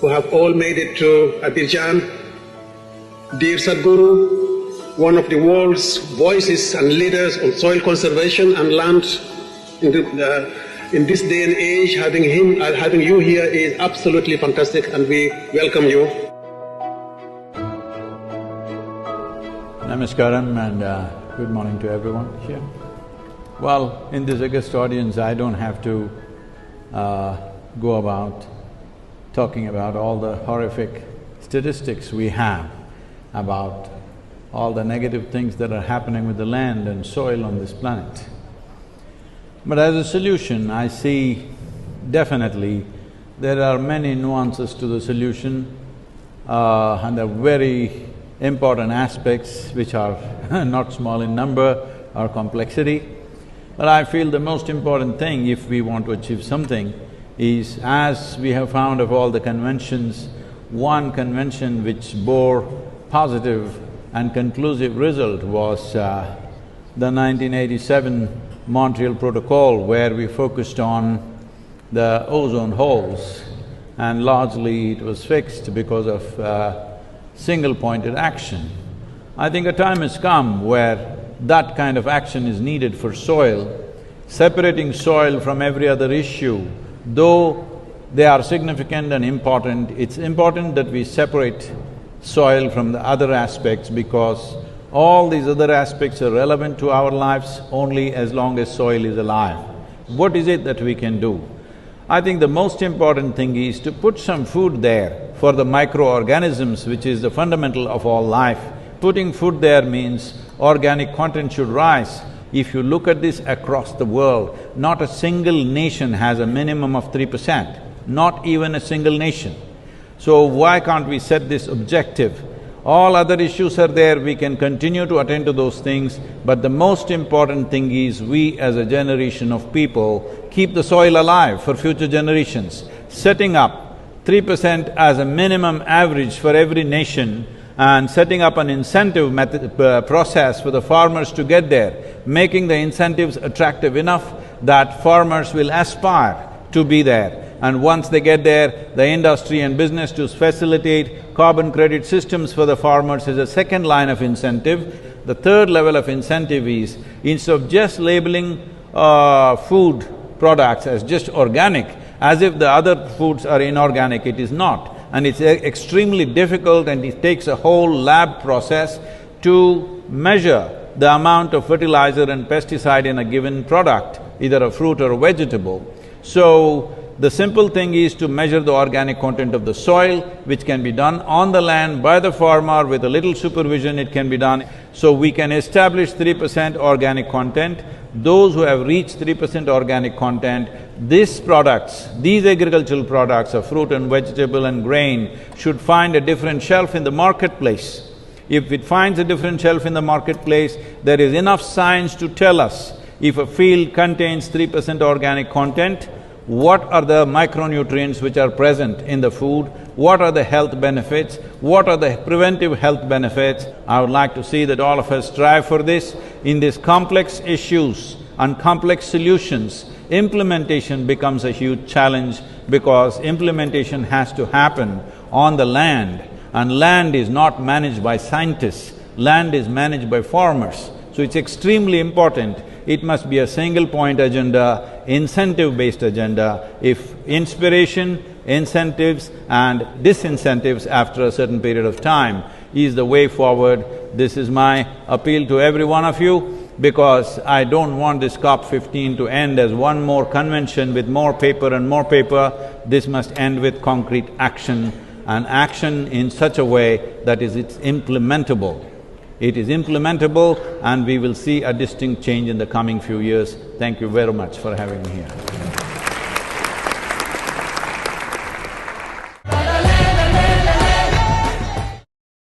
who have all made it to Abidjan. Dear Sadhguru, one of the world's voices and leaders on soil conservation and land in this day and age, having you here is absolutely fantastic, and we welcome you. Namaskaram and good morning to everyone here. Well, in this august audience, I don't have to go about talking about all the horrific statistics we have about all the negative things that are happening with the land and soil on this planet. But as a solution, I see definitely there are many nuances to the solution and the very important aspects which are not small in number or complexity. But I feel the most important thing if we want to achieve something is, as we have found of all the conventions, one convention which bore positive and conclusive result was the 1987 Montreal Protocol, where we focused on the ozone holes, and largely it was fixed because of single-pointed action. I think a time has come where that kind of action is needed for soil. Separating soil from every other issue, though they are significant and important, it's important that we separate soil from the other aspects, because all these other aspects are relevant to our lives only as long as soil is alive. What is it that we can do? I think the most important thing is to put some food there for the microorganisms, which is the fundamental of all life. Putting food there means organic content should rise. If you look at this across the world, not a single nation has a minimum of 3%, not even a single nation. So why can't we set this objective? All other issues are there, we can continue to attend to those things, but the most important thing is we as a generation of people keep the soil alive for future generations. Setting up 3% as a minimum average for every nation and setting up an incentive process for the farmers to get there, making the incentives attractive enough that farmers will aspire to be there. And once they get there, the industry and business to facilitate carbon credit systems for the farmers is a second line of incentive. The third level of incentive is, instead of just labeling food products as just organic, as if the other foods are inorganic, it is not. And it's extremely difficult, and it takes a whole lab process to measure the amount of fertilizer and pesticide in a given product, either a fruit or a vegetable. So, the simple thing is to measure the organic content of the soil, which can be done on the land by the farmer. With a little supervision, it can be done. So we can establish 3% organic content. Those who have reached 3% organic content, these products, these agricultural products of fruit and vegetable and grain should find a different shelf in the marketplace. If it finds a different shelf in the marketplace, there is enough science to tell us if a field contains 3% organic content, what are the micronutrients which are present in the food, what are the health benefits, what are the preventive health benefits. I would like to see that all of us strive for this. In these complex issues and complex solutions, implementation becomes a huge challenge, because implementation has to happen on the land, and land is not managed by scientists, land is managed by farmers. So it's extremely important. It must be a single-point agenda, incentive-based agenda. If inspiration, incentives and disincentives after a certain period of time is the way forward, this is my appeal to every one of you, because I don't want this COP15 to end as one more convention with more paper and more paper. This must end with concrete action, and action in such a way that it's implementable. It is implementable, and we will see a distinct change in the coming few years. Thank you very much for having me here.